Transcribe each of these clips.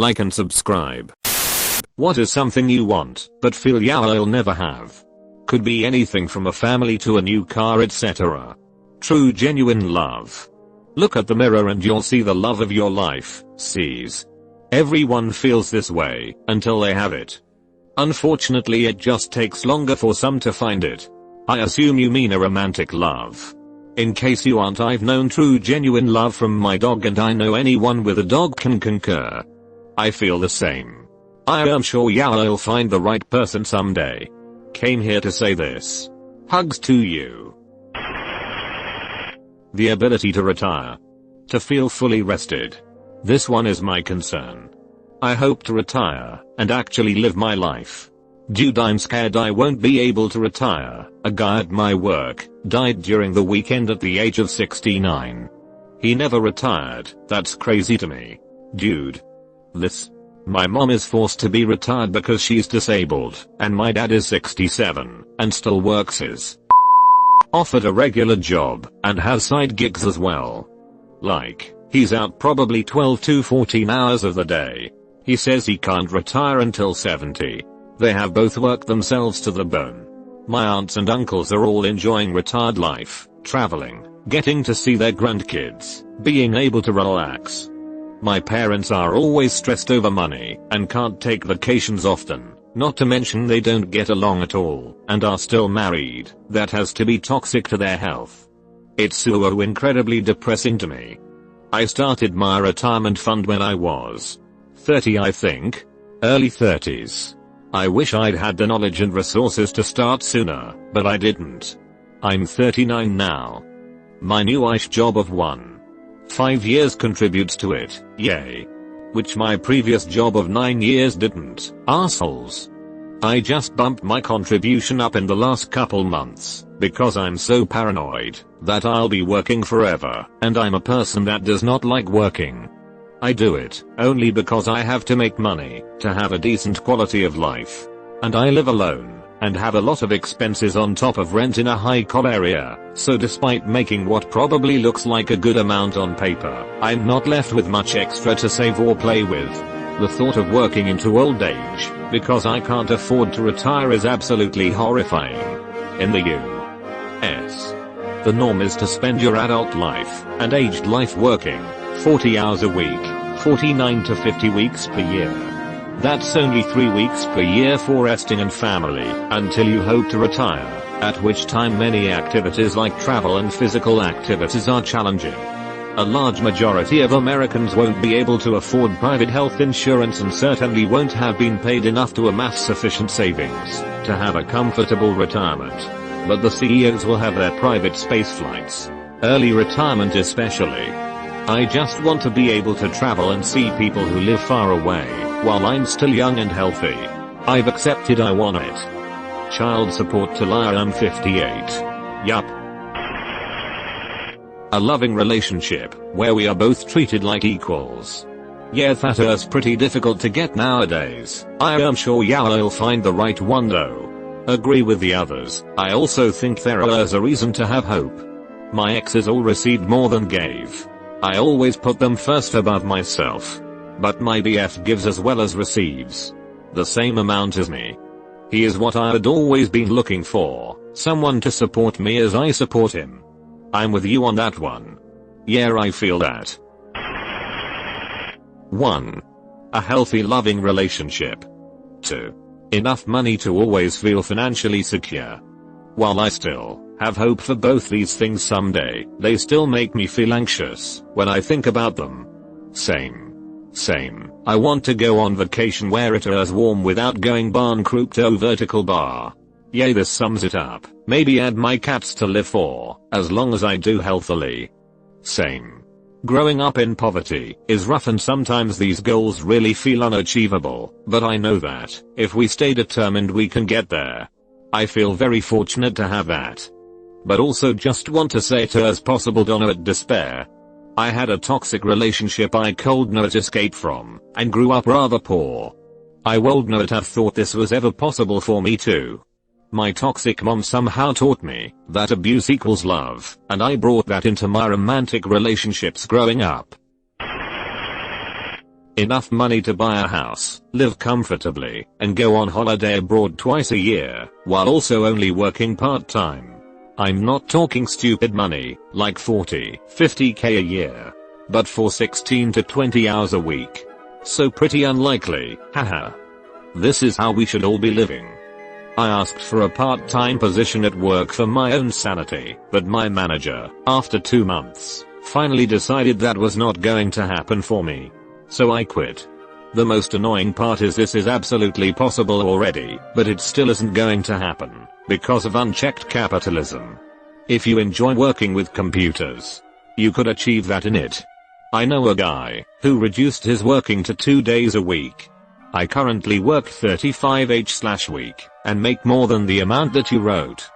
like and subscribe. What is something you want, but feel you'll never have? Could be anything from a family to a new car, etc. True genuine love. Look at the mirror and you'll see the love of your life. Sees. Everyone feels this way, until they have it. Unfortunately it just takes longer for some to find it. I assume you mean a romantic love. In case you aren't, I've known true genuine love from my dog, and I know anyone with a dog can concur. I feel the same. I am sure you'll find the right person someday. Came here to say this. Hugs to you. The ability to retire. To feel fully rested. This one is my concern. I hope to retire, and actually live my life. Dude, I'm scared I won't be able to retire. A guy at my work died during the weekend at the age of 69. He never retired. That's crazy to me. Dude. My mom is forced to be retired because she's disabled, and my dad is 67, and still works his offered a regular job, and has side gigs as well. Like, he's out probably 12 to 14 hours of the day. He says he can't retire until 70. They have both worked themselves to the bone. My aunts and uncles are all enjoying retired life, traveling, getting to see their grandkids, being able to relax. My parents are always stressed over money, and can't take vacations often, not to mention they don't get along at all, and are still married. That has to be toxic to their health. It's so incredibly depressing to me. I started my retirement fund when I was 30, I think. Early 30s. I wish I'd had the knowledge and resources to start sooner, but I didn't. I'm 39 now. My new-ish job of 5 years contributes to it, yay. Which my previous job of 9 years didn't, assholes. I just bumped my contribution up in the last couple months, because I'm so paranoid that I'll be working forever, and I'm a person that does not like working. I do it only because I have to make money to have a decent quality of life. And I live alone and have a lot of expenses on top of rent in a high-cost area, so despite making what probably looks like a good amount on paper, I'm not left with much extra to save or play with. The thought of working into old age because I can't afford to retire is absolutely horrifying. In the US, the norm is to spend your adult life and aged life working 40 hours a week, 49 to 50 weeks per year. That's only 3 weeks per year for resting and family, until you hope to retire, at which time many activities like travel and physical activities are challenging. A large majority of Americans won't be able to afford private health insurance and certainly won't have been paid enough to amass sufficient savings to have a comfortable retirement. But the CEOs will have their private space flights. Early retirement especially. I just want to be able to travel and see people who live far away, while I'm still young and healthy. I've accepted I want it. Child support till I'm 58. Yup. A loving relationship, where we are both treated like equals. Yeah, that is pretty difficult to get nowadays. I am sure you'll find the right one though. Agree with the others. I also think there is a reason to have hope. My exes all received more than gave. I always put them first above myself. But my BF gives as well as receives. The same amount as me. He is what I had always been looking for, someone to support me as I support him. I'm with you on that one. Yeah, I feel that. 1. A healthy loving relationship. 2. Enough money to always feel financially secure. While I still have hope for both these things someday, they still make me feel anxious when I think about them. Same. I want to go on vacation where it is warm without going barn crypto vertical bar. Yay, this sums it up. Maybe add my cats to live for, as long as I do healthily. Same. Growing up in poverty is rough and sometimes these goals really feel unachievable, but I know that, if we stay determined we can get there. I feel very fortunate to have that. But also just want to say it as possible don't know despair. I had a toxic relationship I could not escape from, and grew up rather poor. I would not have thought this was ever possible for me too. My toxic mom somehow taught me that abuse equals love, and I brought that into my romantic relationships growing up. Enough money to buy a house, live comfortably, and go on holiday abroad twice a year, while also only working part-time. I'm not talking stupid money, like 40-50k a year. But for 16 to 20 hours a week. So pretty unlikely, haha. This is how we should all be living. I asked for a part-time position at work for my own sanity, but my manager, after 2 months, finally decided that was not going to happen for me. So I quit. The most annoying part is this is absolutely possible already, but it still isn't going to happen, because of unchecked capitalism. If you enjoy working with computers, you could achieve that in it. I know a guy who reduced his working to 2 days a week. I currently work 35h/week and make more than the amount that you wrote.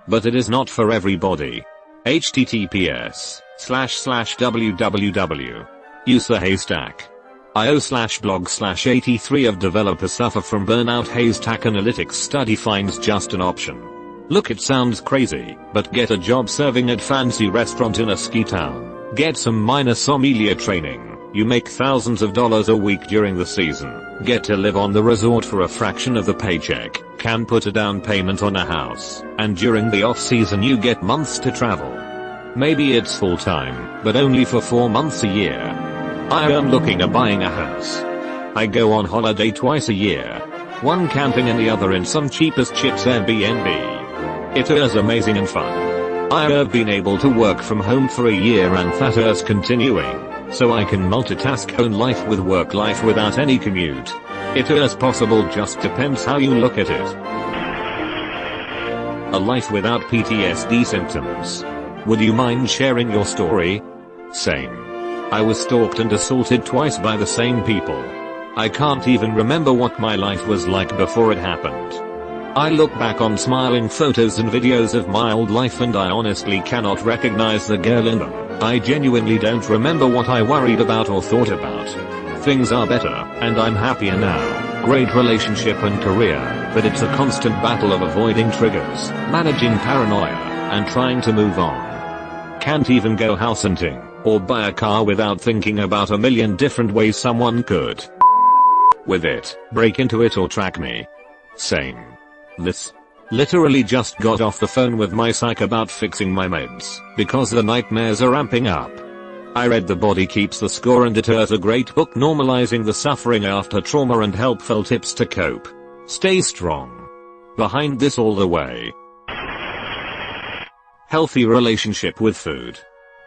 But it is not for everybody. https://www. Use the haystack. io/blog/83 of developers suffer from burnout. Haystack analytics study finds just an option. Look, it sounds crazy, but get a job serving at fancy restaurant in a ski town. Get some minor sommelier training. You make thousands of dollars a week during the season. Get to live on the resort for a fraction of the paycheck. Can put a down payment on a house. And during the off season you get months to travel. Maybe it's full time, but only for 4 months a year. I am looking at buying a house. I go on holiday twice a year. One camping and the other in some cheapest chips Airbnb. It is amazing and fun. I have been able to work from home for a year and that is continuing, so I can multitask own life with work life without any commute. It is possible, just depends how you look at it. A life without PTSD symptoms. Would you mind sharing your story? Same. I was stalked and assaulted twice by the same people. I can't even remember what my life was like before it happened. I look back on smiling photos and videos of my old life and I honestly cannot recognize the girl in them. I genuinely don't remember what I worried about or thought about. Things are better, and I'm happier now. Great relationship and career, but it's a constant battle of avoiding triggers, managing paranoia, and trying to move on. Can't even go house hunting, or buy a car without thinking about a million different ways someone could with it, break into it or track me. Same. This. Literally just got off the phone with my psych about fixing my meds, because the nightmares are ramping up. I read The Body Keeps the Score and it is a great book normalizing the suffering after trauma and helpful tips to cope. Stay strong. Behind this all the way. Healthy relationship with food.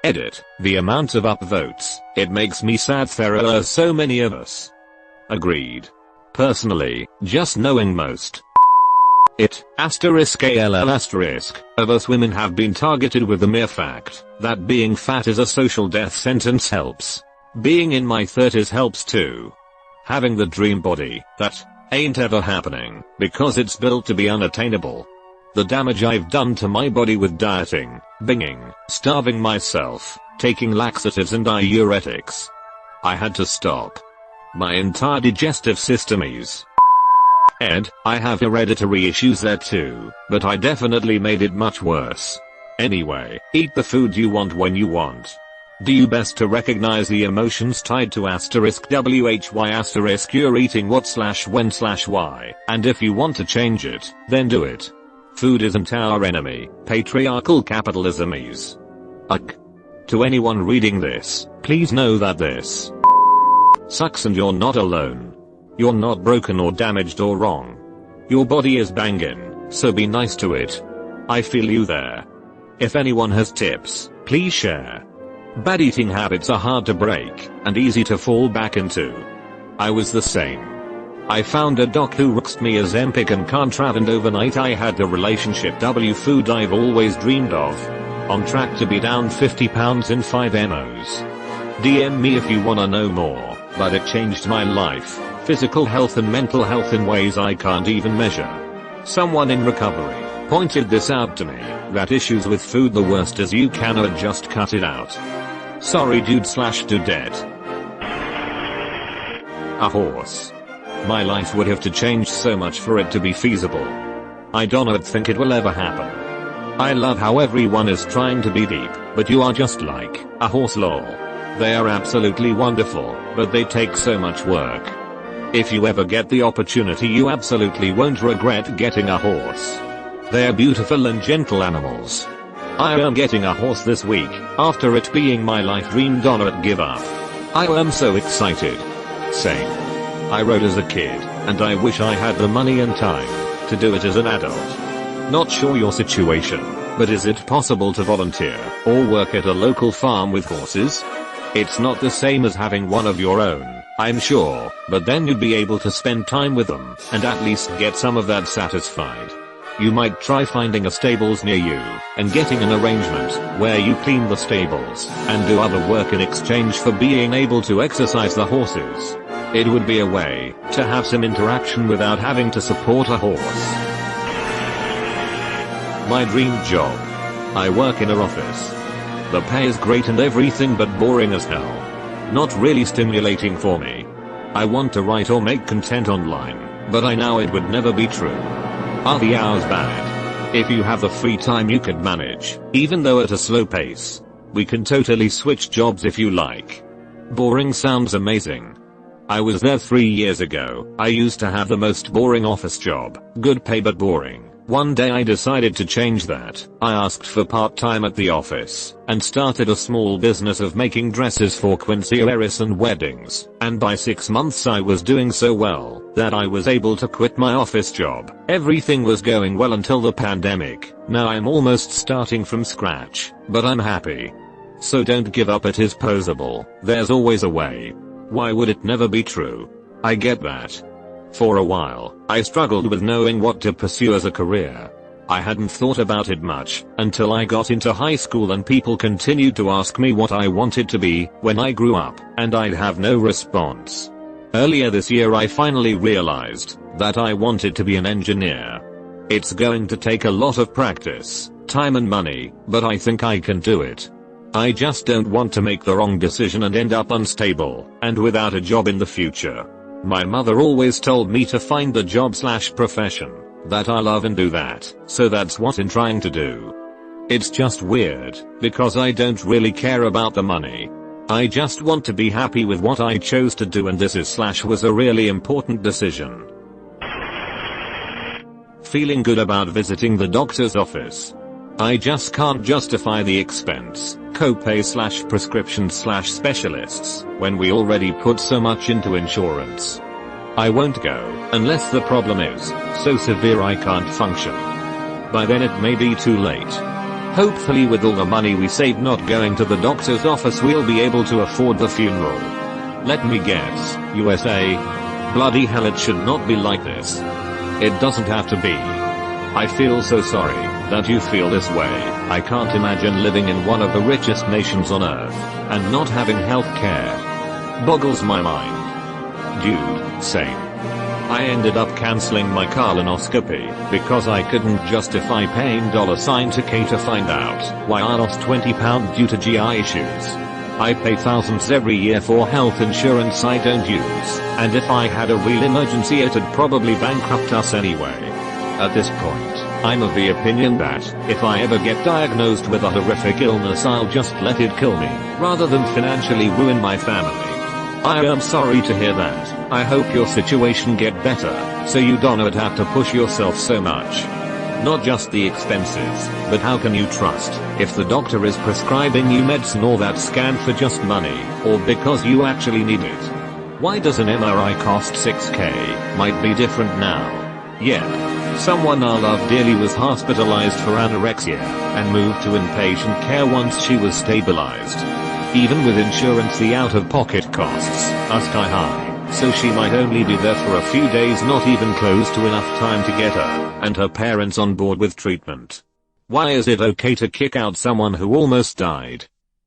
Edit. The amount of upvotes, it makes me sad there are so many of us. Agreed. Personally, just knowing most of us women have been targeted with the mere fact that being fat is a social death sentence helps. Being in my 30s helps too. Having the dream body, that ain't ever happening, because it's built to be unattainable. The damage I've done to my body with dieting, binging, starving myself, taking laxatives and diuretics. I had to stop. My entire digestive system is I have hereditary issues there too, but I definitely made it much worse. Anyway, eat the food you want when you want. Do you best to recognize the emotions tied to *WHY* you're eating what/when/why, and if you want to change it, then do it. Food isn't our enemy, patriarchal capitalism is. To anyone reading this, please know that this sucks and you're not alone. You're not broken or damaged or wrong. Your body is banging, so be nice to it. I feel you there. If anyone has tips, please share. Bad eating habits are hard to break, and easy to fall back into. I was the same. I found a doc who rooked me as Ozempic and Contrav, and overnight I had the relationship food I've always dreamed of. On track to be down 50 pounds in 5 MOs. DM me if you wanna know more, but it changed my life. Physical health and mental health in ways I can't even measure. Someone in recovery pointed this out to me, that issues with food the worst is you cannot just cut it out. Sorry dude/dudette. A horse. My life would have to change so much for it to be feasible. I don't think it will ever happen. I love how everyone is trying to be deep, but you are just like a horse lol. They are absolutely wonderful, but they take so much work. If you ever get the opportunity, you absolutely won't regret getting a horse. They are beautiful and gentle animals. I am getting a horse this week, after it being my life dream. Don't give up. I am so excited. Same. I rode as a kid, and I wish I had the money and time to do it as an adult. Not sure your situation, but is it possible to volunteer or work at a local farm with horses? It's not the same as having one of your own, I'm sure, but then you'd be able to spend time with them and at least get some of that satisfied. You might try finding a stables near you and getting an arrangement where you clean the stables and do other work in exchange for being able to exercise the horses. It would be a way to have some interaction without having to support a horse. My dream job. I work in an office. The pay is great and everything, but boring as hell. Not really stimulating for me. I want to write or make content online, but I know it would never be true. Are the hours bad? If you have the free time you could manage, even though at a slow pace. We can totally switch jobs if you like. Boring sounds amazing. I was there 3 years ago. I used to have the most boring office job, good pay but boring. One day I decided to change that. I asked for part-time at the office, and started a small business of making dresses for quinceañeras and weddings, and by 6 months I was doing so well, that I was able to quit my office job. Everything was going well until the pandemic. Now I'm almost starting from scratch, but I'm happy. So don't give up, it is possible. There's always a way. Why would it never be true? I get that. For a while, I struggled with knowing what to pursue as a career. I hadn't thought about it much until I got into high school and people continued to ask me what I wanted to be when I grew up, and I'd have no response. Earlier this year I finally realized that I wanted to be an engineer. It's going to take a lot of practice, time and money, but I think I can do it. I just don't want to make the wrong decision and end up unstable and without a job in the future. My mother always told me to find a job/profession that I love and do that, so that's what I'm trying to do. It's just weird, because I don't really care about the money. I just want to be happy with what I chose to do, and was a really important decision. Feeling good about visiting the doctor's office. I just can't justify the expense, copay/prescriptions/specialists, when we already put so much into insurance. I won't go, unless the problem is so severe I can't function. By then it may be too late. Hopefully with all the money we save not going to the doctor's office we'll be able to afford the funeral. Let me guess, USA? Bloody hell, it should not be like this. It doesn't have to be. I feel so sorry that you feel this way. I can't imagine living in one of the richest nations on earth and not having health care. Boggles my mind. Dude, same. I ended up canceling my colonoscopy because I couldn't justify paying $2K to find out why I lost 20 pounds due to GI issues. I pay thousands every year for health insurance I don't use, and if I had a real emergency it'd probably bankrupt us anyway. At this point, I'm of the opinion that, if I ever get diagnosed with a horrific illness I'll just let it kill me, rather than financially ruin my family. I am sorry to hear that. I hope your situation get better, so you don't have to push yourself so much. Not just the expenses, but how can you trust if the doctor is prescribing you medicine or that scan for just money, or because you actually need it? Why does an MRI cost $6K? Might be different now. Yep. Someone I love dearly was hospitalized for anorexia and moved to inpatient care once she was stabilized. Even with insurance the out-of-pocket costs are sky high, so she might only be there for a few days, not even close to enough time to get her and her parents on board with treatment. Why is it okay to kick out someone who almost died?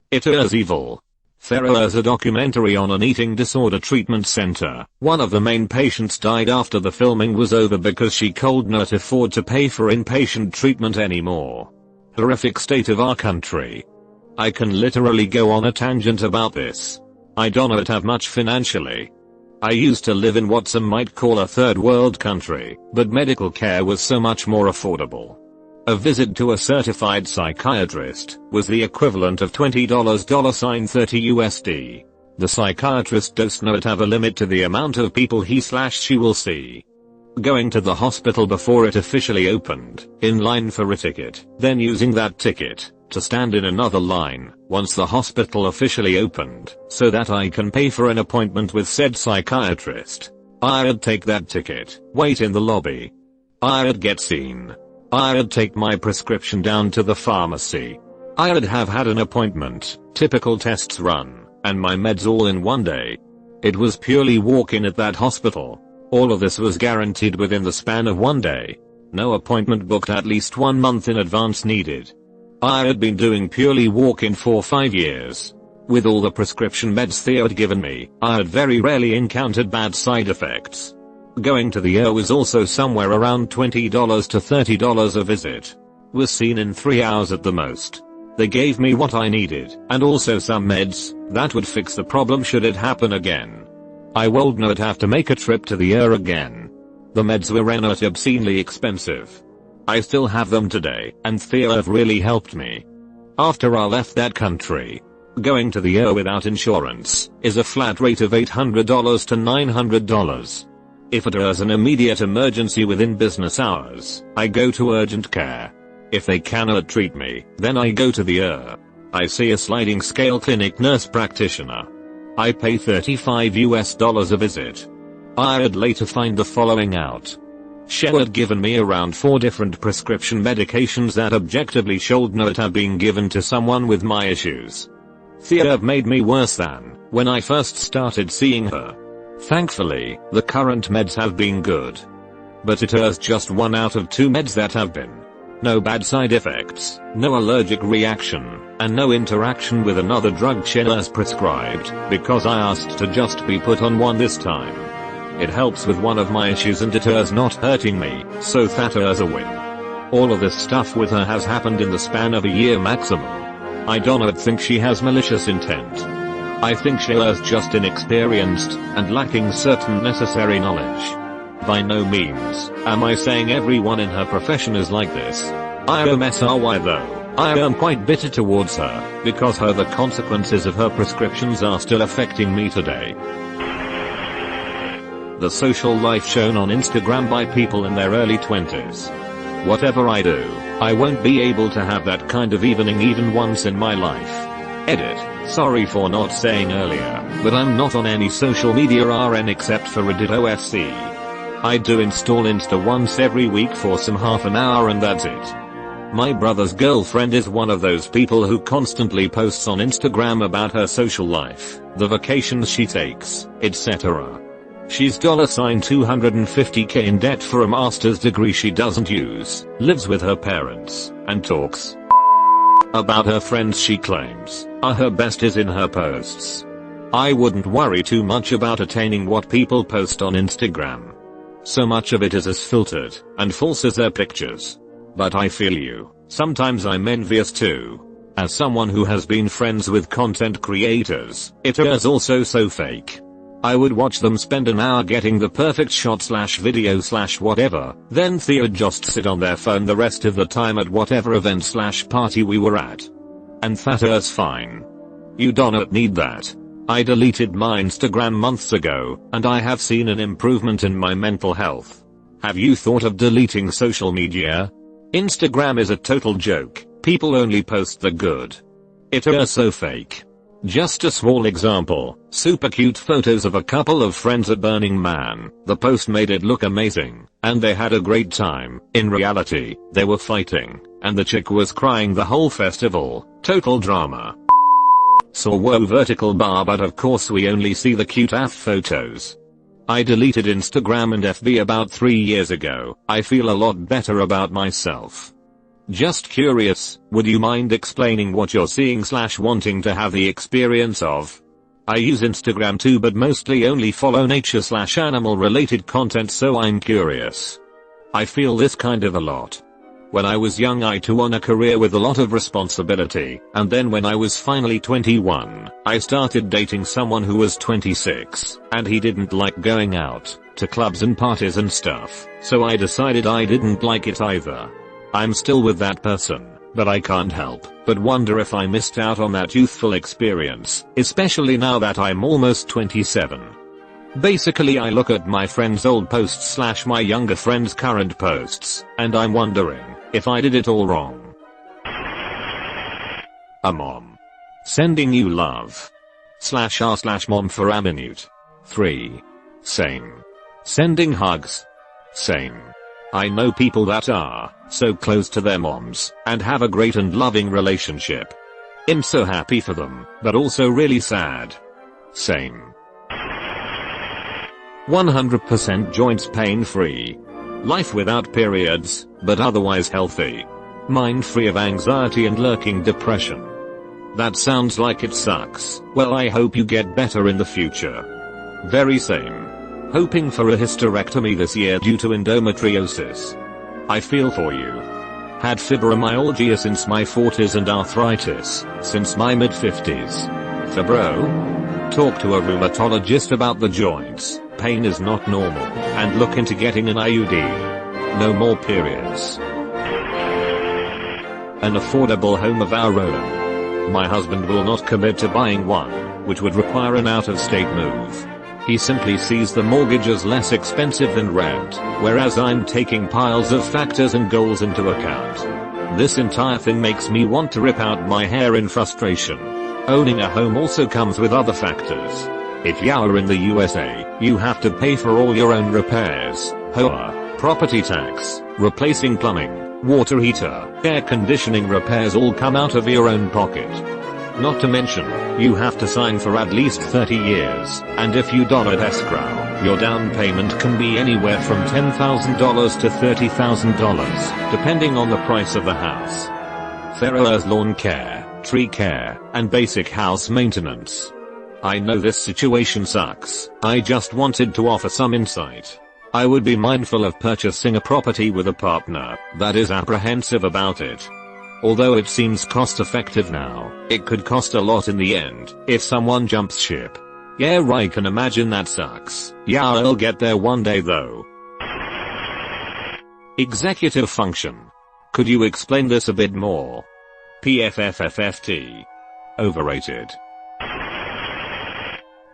It is evil. There is a documentary on an eating disorder treatment center. One of the main patients died after the filming was over because she could not afford to pay for inpatient treatment anymore. Horrific state of our country. I can literally go on a tangent about this. I don't have much financially. I used to live in what some might call a third world country, but medical care was so much more affordable. A visit to a certified psychiatrist was the equivalent of $20 $30 USD. The psychiatrist does not have a limit to the amount of people he/she will see. Going to the hospital before it officially opened, in line for a ticket, then using that ticket to stand in another line once the hospital officially opened so that I can pay for an appointment with said psychiatrist. I'd take that ticket, wait in the lobby. I'd get seen. I'd take my prescription down to the pharmacy. I'd have had an appointment, typical tests run, and my meds all in one day. It was purely walk-in at that hospital. All of this was guaranteed within the span of one day. No appointment booked at least 1 month in advance needed. I had been doing purely walk-in for 5 years. With all the prescription meds Thea had given me, I had very rarely encountered bad side effects. Going to the ER was also somewhere around $20 to $30 a visit. Was seen in 3 hours at the most. They gave me what I needed, and also some meds, that would fix the problem should it happen again. I would not have to make a trip to the ER again. The meds were not obscenely expensive. I still have them today, and Thea have really helped me. After I left that country, going to the ER without insurance is a flat rate of $800 to $900. If it is an immediate emergency within business hours, I go to urgent care. If they cannot treat me, then I go to the ER. I see a sliding scale clinic nurse practitioner. I pay $35 US a visit. I'd later find the following out. She had given me around 4 different prescription medications that objectively should not have been given to someone with my issues. Thea made me worse than when I first started seeing her. Thankfully, the current meds have been good. But it is just 1 out of 2 meds that have been. No bad side effects, no allergic reaction, and no interaction with another drug she has prescribed, because I asked to just be put on one this time. It helps with one of my issues and it is not hurting me, so that is a win. All of this stuff with her has happened in the span of a year maximum. I do not think she has malicious intent. I think she is just inexperienced and lacking certain necessary knowledge. By no means am I saying everyone in her profession is like this. I am SRY though. I am quite bitter towards her because the consequences of her prescriptions are still affecting me today. The social life shown on Instagram by people in their early 20s. Whatever I do, I won't be able to have that kind of evening even once in my life. Edit. Sorry for not saying earlier, but I'm not on any social media RN except for Reddit OFC. I do install Insta once every week for some half an hour and that's it. My brother's girlfriend is one of those people who constantly posts on Instagram about her social life, the vacations she takes, etc. She's $250k in debt for a master's degree she doesn't use, lives with her parents, and talks about her friends she claims are her besties in her posts. I wouldn't worry too much about attaining what people post on Instagram. So much of it is as filtered and false as their pictures. But I feel you. Sometimes I'm envious too. As someone who has been friends with content creators, it is also so fake. I would watch them spend an hour getting the perfect shot / video / whatever, then Thea just sit on their phone the rest of the time at whatever event / party we were at. And that is fine. You do not need that. I deleted my Instagram months ago, and I have seen an improvement in my mental health. Have you thought of deleting social media? Instagram is a total joke, people only post the good. It is so fake. Just a small example, super cute photos of a couple of friends at Burning Man. The post made it look amazing, and they had a great time. In reality, they were fighting, and the chick was crying the whole festival. Total drama. So whoa vertical bar, but of course we only see the cute AF photos. I deleted Instagram and FB about 3 years ago. I feel a lot better about myself. Just curious, would you mind explaining what you're seeing / wanting to have the experience of? I use Instagram too, but mostly only follow nature / animal related content, so I'm curious. I feel this kind of a lot. When I was young I too won a career with a lot of responsibility, and then when I was finally 21, I started dating someone who was 26, and he didn't like going out to clubs and parties and stuff, so I decided I didn't like it either. I'm still with that person, but I can't help but wonder if I missed out on that youthful experience, especially now that I'm almost 27. Basically I look at my friends' old posts / my younger friends' current posts, and I'm wondering if I did it all wrong. A mom. Sending you love. /r/mom for a minute. 3. Same. Sending hugs. Same. I know people that are so close to their moms and have a great and loving relationship. I'm so happy for them, but also really sad. Same. 100% joints pain free. Life without periods, but otherwise healthy. Mind free of anxiety and lurking depression. That sounds like it sucks. Well, I hope you get better in the future. Very same. Hoping for a hysterectomy this year due to endometriosis. I feel for you. Had fibromyalgia since my 40s and arthritis since my mid-50s. Fibro? Talk to a rheumatologist about the joints. Pain is not normal. And look into getting an IUD. No more periods. An affordable home of our own. My husband will not commit to buying one, which would require an out-of-state move. He simply sees the mortgage as less expensive than rent, whereas I'm taking piles of factors and goals into account. This entire thing makes me want to rip out my hair in frustration. Owning a home also comes with other factors. If you're in the USA, you have to pay for all your own repairs, HOA, property tax, replacing plumbing, water heater, air conditioning repairs all come out of your own pocket. Not to mention, you have to sign for at least 30 years, and if you donate escrow, your down payment can be anywhere from $10,000 to $30,000, depending on the price of the house. There's lawn care, tree care, and basic house maintenance. I know this situation sucks. I just wanted to offer some insight. I would be mindful of purchasing a property with a partner that is apprehensive about it. Although it seems cost effective now, it could cost a lot in the end if someone jumps ship. Yeah, I can imagine that sucks. Yeah, I'll get there one day though. Executive function. Could you explain this a bit more? PFFFFT. Overrated.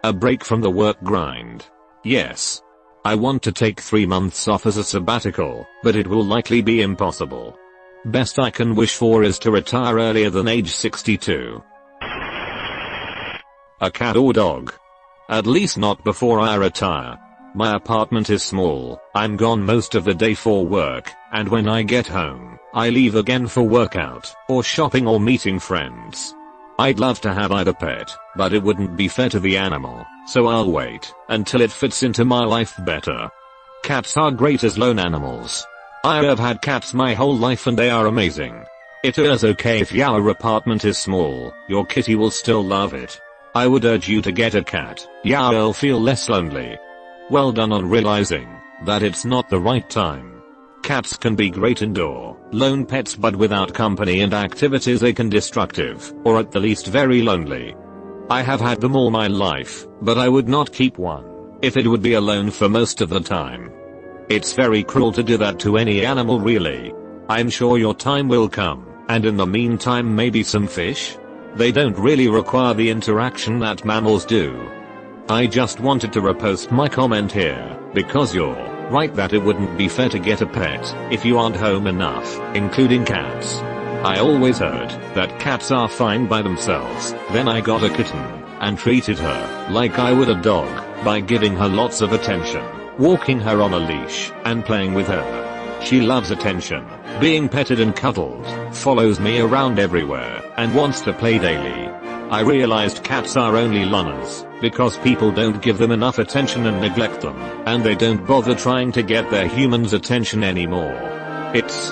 A break from the work grind. Yes. I want to take 3 months off as a sabbatical, but it will likely be impossible. Best I can wish for is to retire earlier than age 62. A cat or dog? At least not before I retire. My apartment is small, I'm gone most of the day for work, and when I get home, I leave again for workout, or shopping or meeting friends. I'd love to have either pet, but it wouldn't be fair to the animal, so I'll wait until it fits into my life better. Cats are great as lone animals. I have had cats my whole life and they are amazing. It is okay if your apartment is small, your kitty will still love it. I would urge you to get a cat, you'll feel less lonely. Well done on realizing that it's not the right time. Cats can be great indoor, lone pets, but without company and activities they can destructive, or at the least very lonely. I have had them all my life, but I would not keep one if it would be alone for most of the time. It's very cruel to do that to any animal really. I'm sure your time will come, and in the meantime maybe some fish? They don't really require the interaction that mammals do. I just wanted to repost my comment here, because you're right that it wouldn't be fair to get a pet if you aren't home enough, including cats. I always heard that cats are fine by themselves. Then I got a kitten, and treated her like I would a dog, by giving her lots of attention, walking her on a leash, and playing with her. She loves attention, being petted and cuddled, follows me around everywhere, and wants to play daily. I realized cats are only loners, because people don't give them enough attention and neglect them, and they don't bother trying to get their humans' attention anymore. It's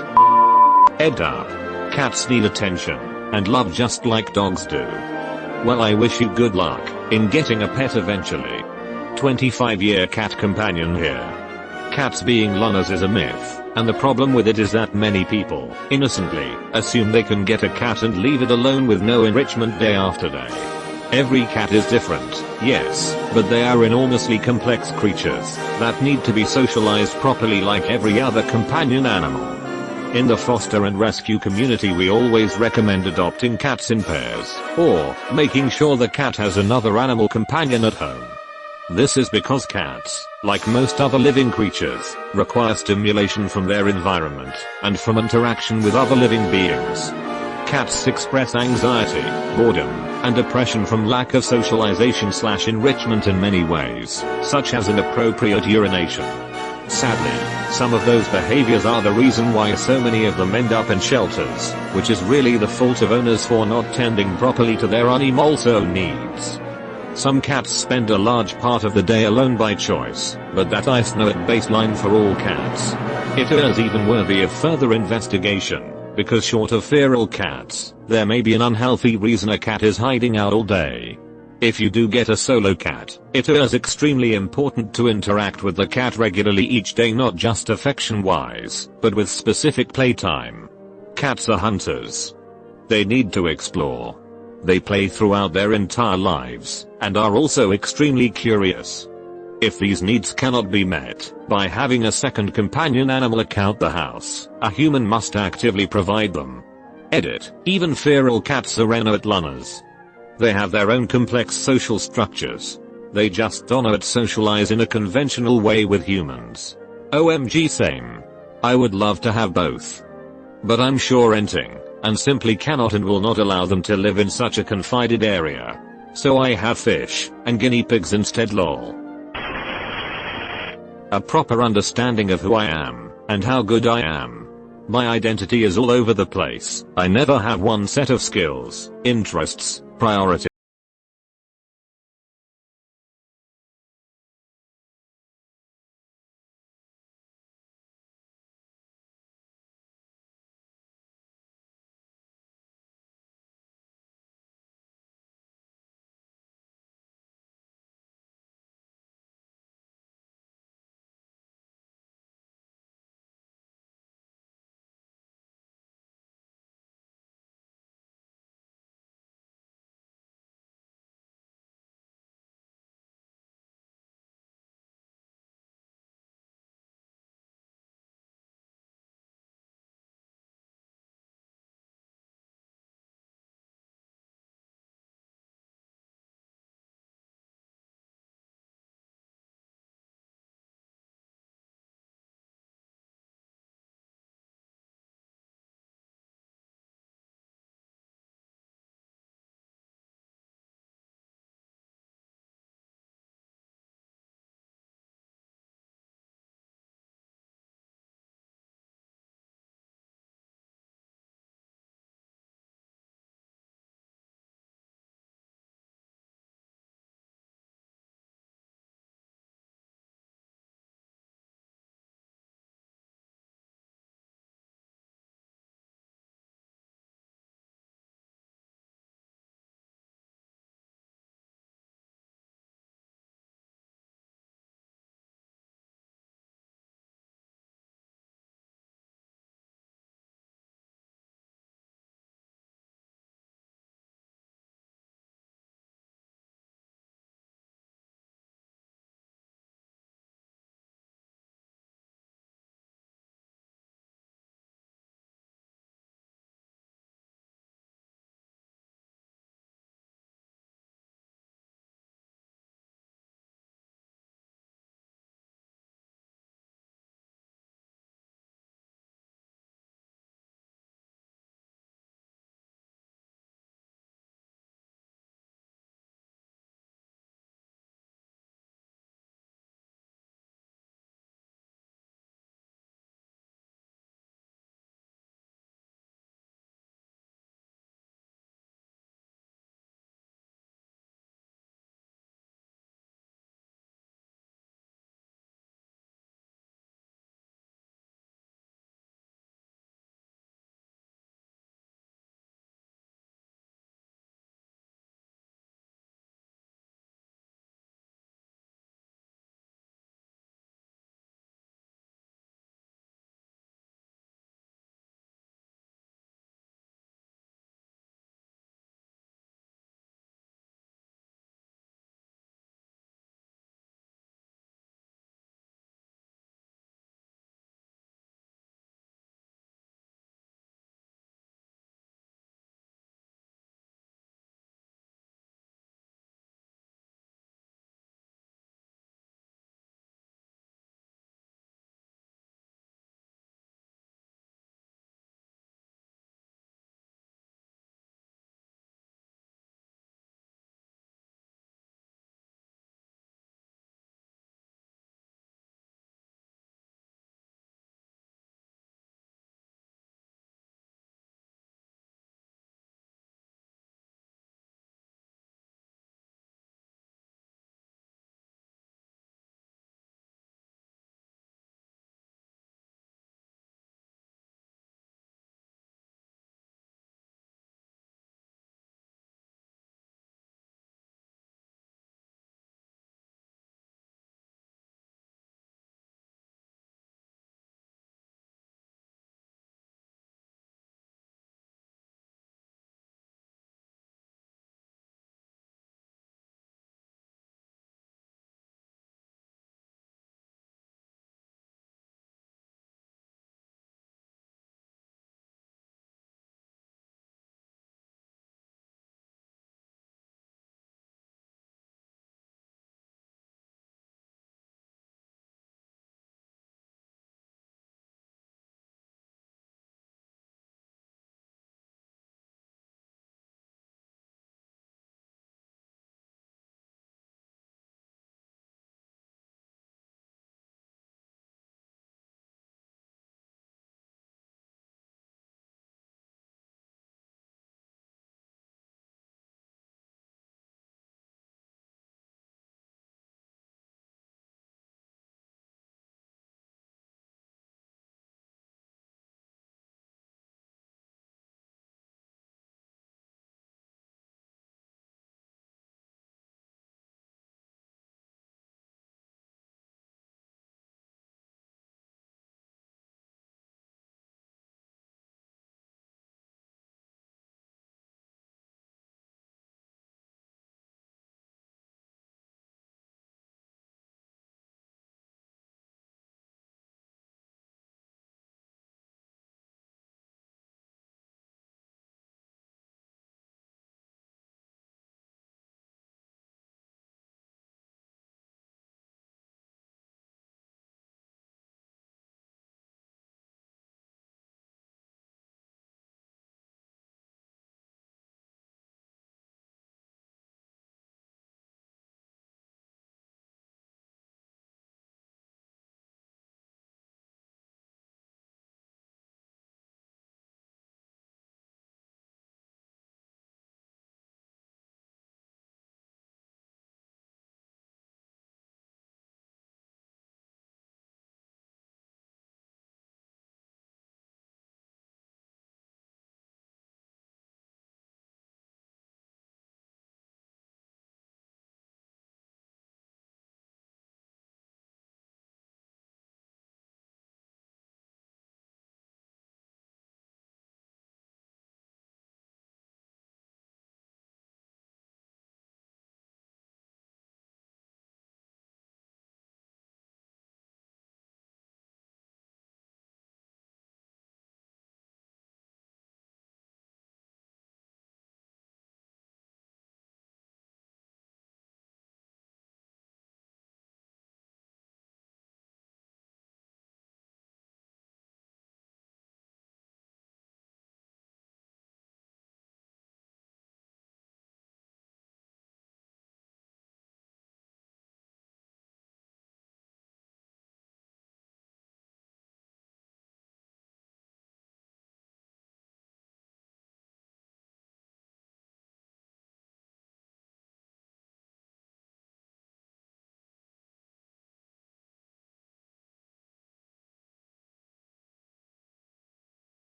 ed up. Cats need attention, and love just like dogs do. Well, I wish you good luck in getting a pet eventually. 25-year cat companion here. Cats being loners is a myth, and the problem with it is that many people innocently assume they can get a cat and leave it alone with no enrichment day after day. Every cat is different, yes, but they are enormously complex creatures that need to be socialized properly like every other companion animal. In the foster and rescue community we always recommend adopting cats in pairs, or making sure the cat has another animal companion at home. This is because cats, like most other living creatures, require stimulation from their environment, and from interaction with other living beings. Cats express anxiety, boredom, and depression from lack of socialization/enrichment in many ways, such as inappropriate urination. Sadly, some of those behaviors are the reason why so many of them end up in shelters, which is really the fault of owners for not tending properly to their animals' own needs. Some cats spend a large part of the day alone by choice, but that is not at baseline for all cats. It is even worthy of further investigation, because short of feral cats, there may be an unhealthy reason a cat is hiding out all day. If you do get a solo cat, it is extremely important to interact with the cat regularly each day, not just affection-wise, but with specific playtime. Cats are hunters. They need to explore. They play throughout their entire lives, and are also extremely curious. If these needs cannot be met by having a second companion animal at the house, a human must actively provide them. Edit. Even feral cats are not learners. They have their own complex social structures. They just do not socialize in a conventional way with humans. OMG, same. I would love to have both. But I'm sure renting, and simply cannot and will not allow them to live in such a confined area. So I have fish and guinea pigs instead, lol. A proper understanding of who I am, and how good I am. My identity is all over the place. I never have one set of skills, interests, priorities.